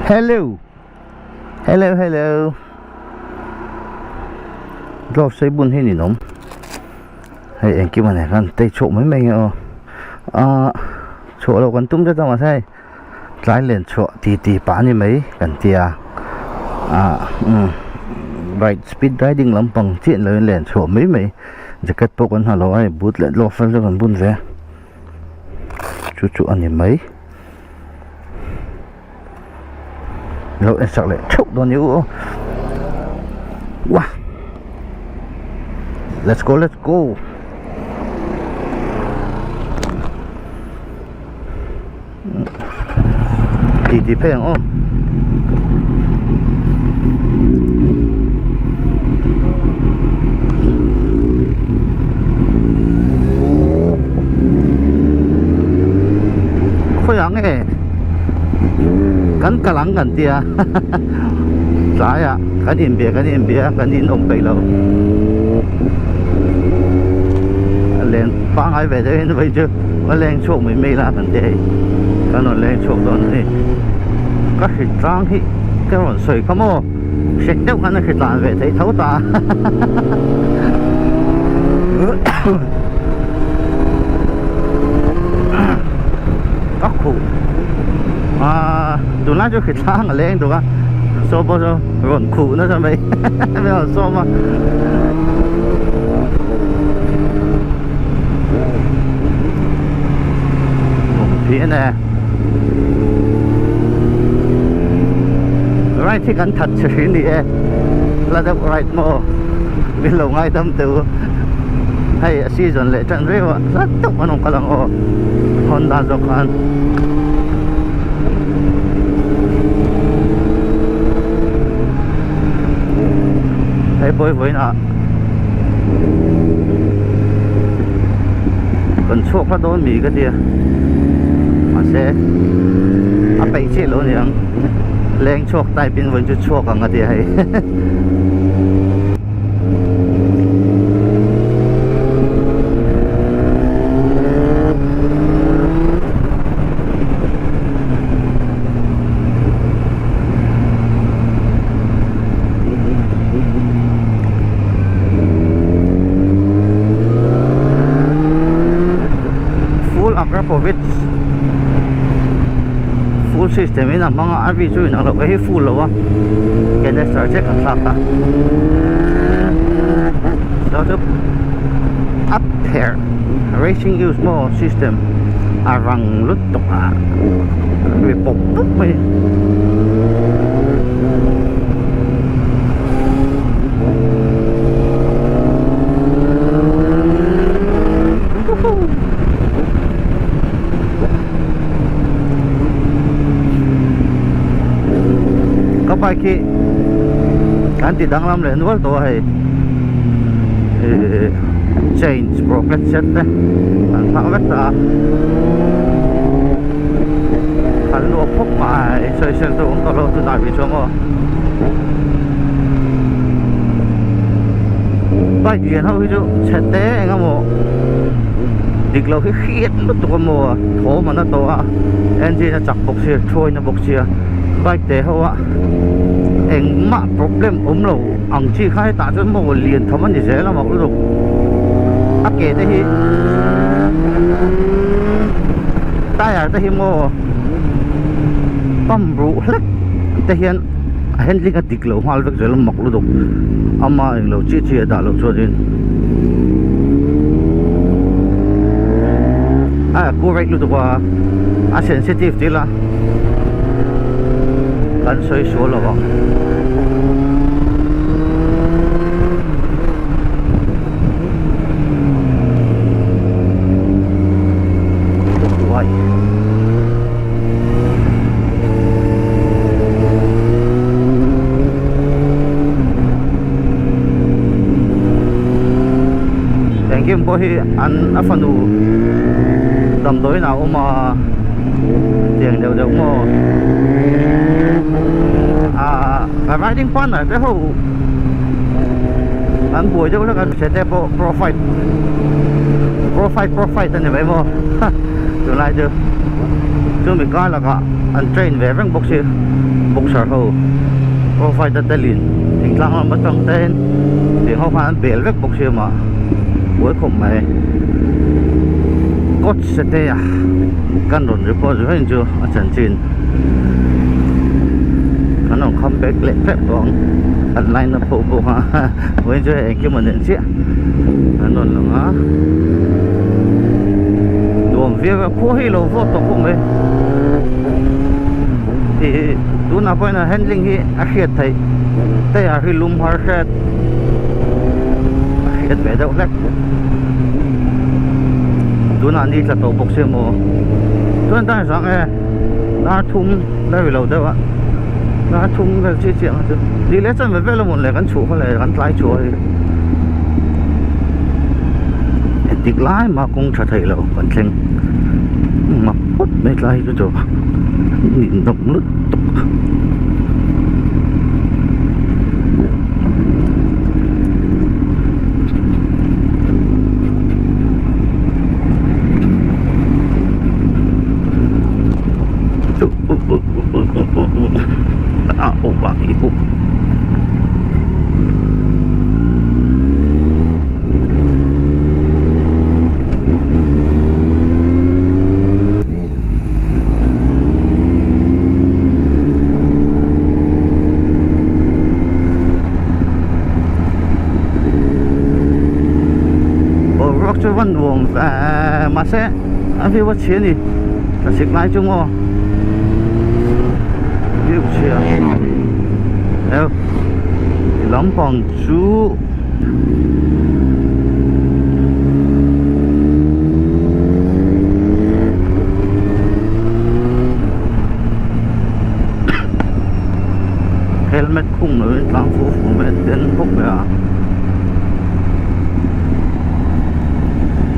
Hello. Hello, hello. Lo xây bún hay gì nóng. Hay anh kia mà này con tay trộm mấy mình chỗ đâu còn tung ra mà sai. Lái lên chỗ tí bán như mấy cần tia. Right speed riding lắm bằng chuyện lên chỗ mấy mấy. Giờ cất bộ con halo ai bút lên lo phân ra còn bún về. Chú ăn như mấy. Rồi em sợ lại chốc đó nhiều. Wow. Let's go, let's go. Tí phèn ô. Khối áng ấy. Kan kalang kan tia. Saya kan in bia kan in ông bay lâu. Lên phang ai về đây nó vậy chứ. Nó lên chuột mới mê la kan tia. Kan nó lên chuột đó này. Các cái trang thì cái bọn sợi không ô. Sẽ đâu kan nó cái trang về thấy thấu ta. Các khu tụi nó cho khít sang ở lên tụi nó số bao nhiêu rộn khủ nó sao vậy bây giờ số mà phía này right thì cần thật sự đi là được right mà vì lâu ngay tâm từ hay season lệ trận riêng rất tốt mà nó có lòng Honda Zokan thấy với nè còn chuột nó đôi mì cái gì mà sẽ bị chết luôn nhỉ lên chuột tay bên vẫn chưa chuột còn cái gì hay full system ini mga RV tu nak lo kahi full lo kena start check kan sata so up here racing use more system arang lutok repop tu mai phải khi anh thì đang làm lên nữa tôi hay change broken set đấy anh tháo vết ra anh luộc phúc mà chơi tôi cũng có lâu tôi đại bị xuống rồi bây giờ nó ví dụ set té anh em một địch lâu cái khiết nó tụi mùa thố mà nó to engine nó chặt bọc xìa trôi nó bọc xìa bike để hậu ạ anh mắc problem lâu anh chỉ khai tạ cho một liền thấm anh dễ là một cái rồi áp kể thế hi tai à thế hi mua bấm rượu hết thế hiện handling cái địch lâu hoa việc dễ là một cái rồi ama anh lâu chỉ đã lâu cho nên cô right luôn qua sensitive thế là cần xoay số là vâng vậy anh kim có hi ăn áp phần đủ tầm tối nào mà tiền đều mà riding fun này cái hồ anh buổi cho nó sẽ để profile tên này vậy mà từ lại chưa mình coi là cả anh train về răng bốc xì bốc sở hầu provide tê lìn thỉnh thoảng là mất trong tên thì họ phản bể vết bốc xe mà cuối cùng mày cốt sẽ tê à căn đồn report rồi hình chưa ở chân chín căn đồn comeback lệ phép toán online nó phụ phụ ha với chơi anh kia mình nhận chứ căn đồn là ngã đồn việc khu hi lô vô tổ cũng vậy thì tôi nói với là handling hi akhiat thấy tay à hi lum har khat akhiat về đâu lắc tôi nói đi là tổ bốc xe mồ tôi đang rằng đã thùng đã về lâu đâu ạ đã thùng là chia chuyện chứ đi lấy chân về là một lại gắn chủ hay là gắn lái chủ thì tiếc lái mà cũng trở thấy là còn chênh mà hốt mấy lái cho nhìn động lực bạn ibu rock cho văn buồng mà sẽ anh biết chiến gì là xịt lái chung không yêu chia đâu lắm bằng chú helmet khung nữa làm phụ mẹ đến phúc vậy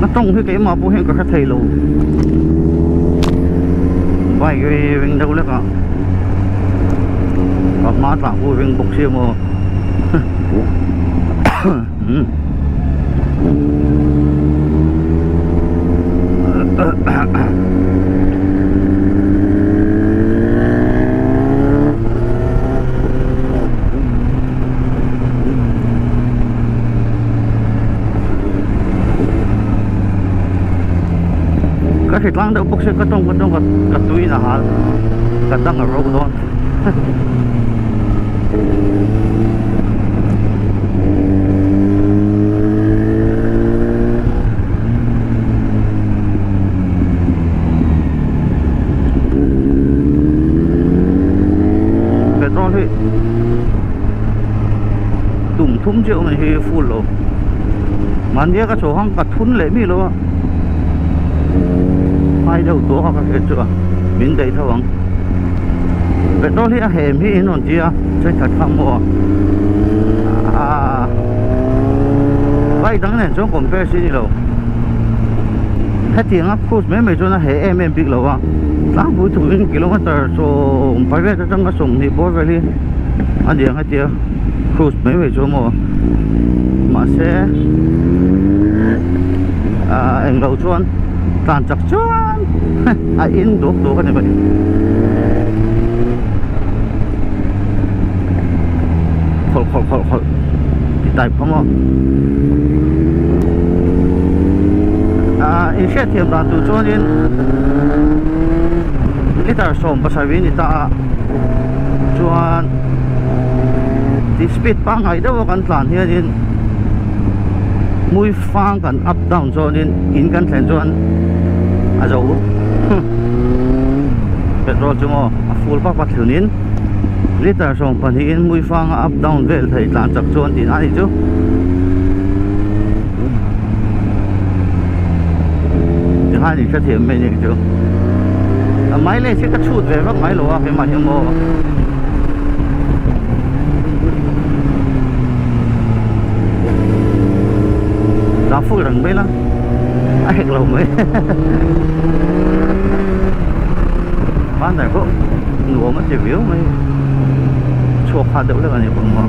nó trông cái mà bố hiện có khách thầy luôn vài cái bên đâu đấy cả còn mát là vui viên bốc xe mà cái thịt lang đâu bốc xe cái trong cái túi là hả cái đang ở road đó petrol thì tùng thúng triệu này thì full rồi mà nhớ cái số hàng cả thun lệ mi luôn hai đầu tổ hoặc cái chỗ miếng đầy thôi petrol thì hẻm thì nó chỉ chơi thật không mua vay đắng này chỗ còn phải gì đâu hết tiền á cruise mấy chỗ nó hệ em biết lâu à lắm buổi tối km số phải về trong cái sông thì bố về đi anh điện hết tiền cruise mấy chỗ mà sẽ anh lâu chuan tàn chặt chuan in đốt cái này vậy khol tại không in sẽ thêm đàn tụ cho nên ít ta sống bắt sai vì ta chuan thì speed bang ngày đâu cần plan here nên mũi phang cần up down cho nên in cần thành chuan dấu petrol chứ mà full bắt thử nên liter sống phần thì mũi phang up down về thấy làm chặt chuan thì ai chứ hai thì sẽ thiểm mấy những chứ máy lên sẽ cắt chút về vắt máy lúa cái mặt hiểm mồ giá phụ rằng mấy lắm ai lâu mấy bán này có lúa mất chỉ biếu mấy chua pha đỡ là nhiều bằng mò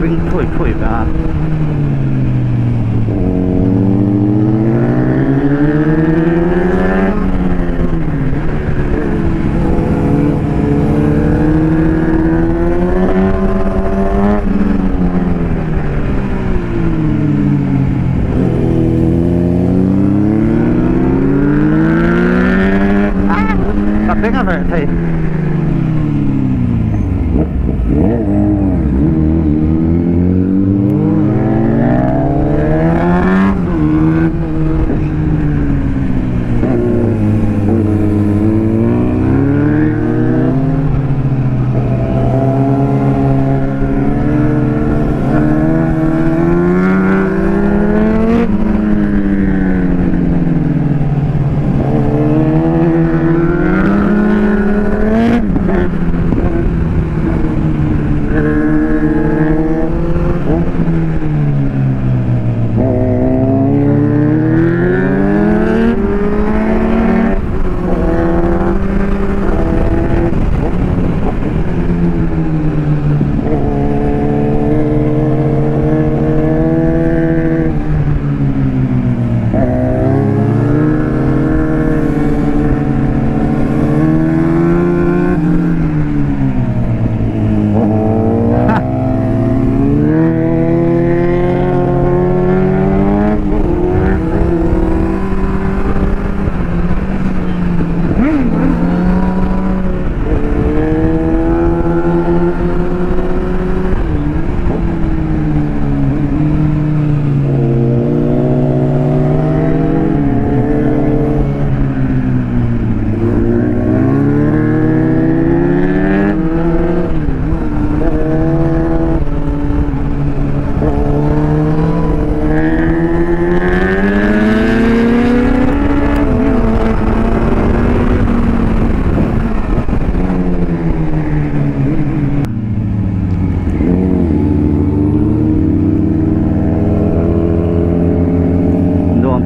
วิ่งถุยๆไปตัดเด้งอะไรไทย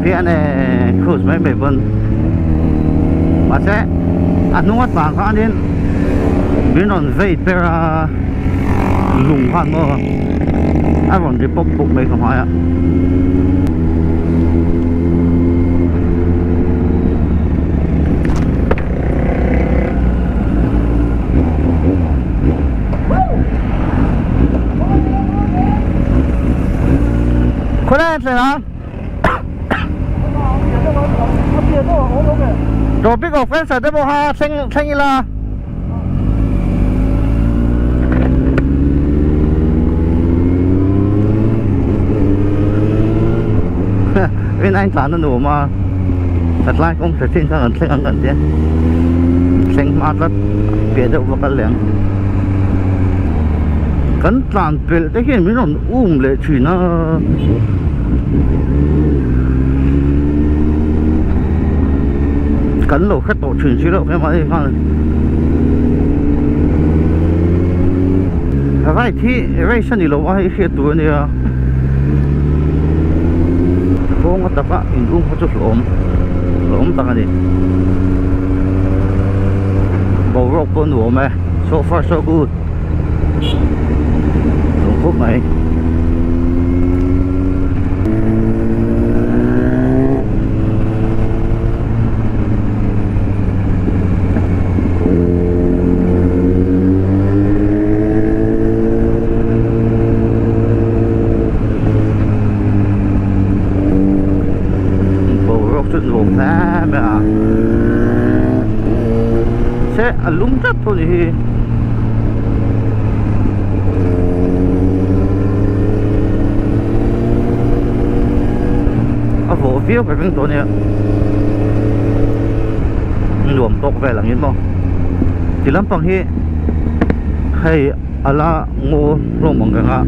phía này cruise mấy bể vân mà sẽ nuốt vàng khó đến biến còn dây pera lùng hoan mơ ai còn đi bốc bụng mấy không hỏi ạ khối lên rồi hả rồi biết có phép sẽ bộ ha xanh là bên anh trả nó đủ mà thật lại cũng sẽ xin thằng xanh ăn gần chứ xanh mát rất biết được vào cái lẻng cẩn thận bị cái hiện mới nó lệ chỉ nó cẩn lỗ khách tổ truyền chế độ cái mà đi con vậy thì vậy sao đi lâu ai khi tuổi này phố ngắt tập á in có chút lốm tăng đi bầu rốc con đủ mẹ so far so good đúng phút này sẽ lúng rất thôi thì vỗ phiếu phải cáiตัวนี้รวมตกไปหลังนี้บ่ที่ลำปางที่ให้อะไรงูร่วมเหมือนกันอ่ะ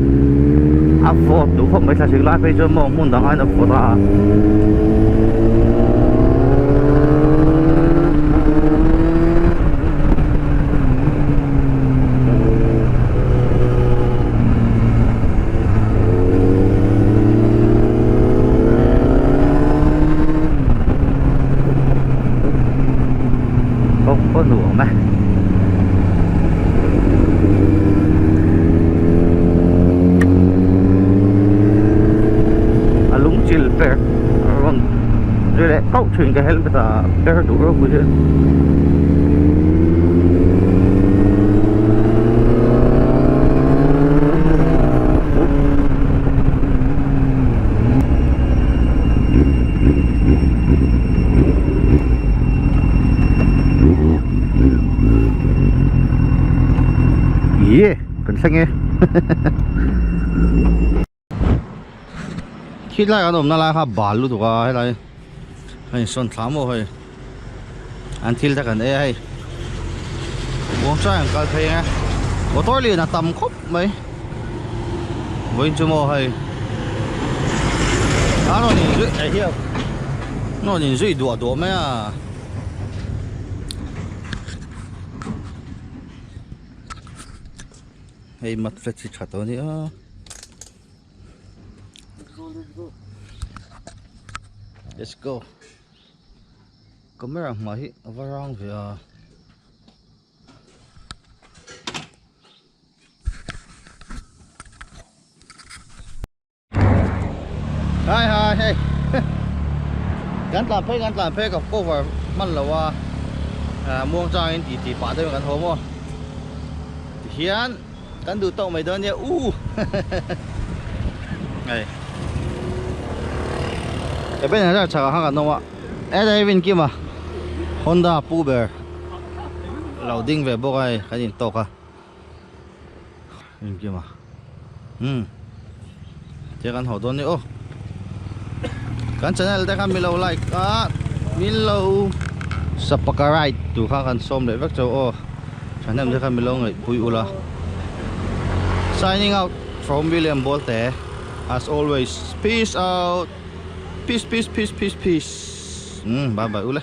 อัพโฟดดูผมไม่ใช่สิ่งร้ายไปจนมองมุ่งต่างอันอัพโฟดอ่ะcó hưởng mà câu chuyện cái helmet là cái đủ rồi bây giờ yeah cần xanh nghe khi lại anh ôm nó lại ha bả luôn tụi cái này hay son thảm rồi anh thiêu ra cái này hay uống trái anh cà phê nghe có tối liền là tầm khóc mấy với chú mò hay nó nhìn dưới ấy hiểu nó nhìn dưới đùa đùa mấy à hay mặt phết chỉ chặt thôi nữa let's go camera mà hit around về hai hai hey gắn làm phêกับ cover มันละว่าม่วงจ้างตีป่าได้กันโหมเฮียนกันดูโต๊ะไม่เดินเนี่ยอู้ไงเอ้เป็นอะไรฉากห้างกันน้องวะเอ้ได้วินกี่มา Honda Puber เราดิ้งเว็บบอกไอ้ขันยินโต๊ะค่ะวินกี่มาเจอกันหัวโดนนี่โอ้กันชนะได้กันมีเราไลค์มีเราสับปะการ์ดูข้ากันส้มเลยวักเจ้าโอ้ฉันนั่นได้กันมีเราไงปุยอุละ signing out from William Bolte as always peace out peace bye bye ula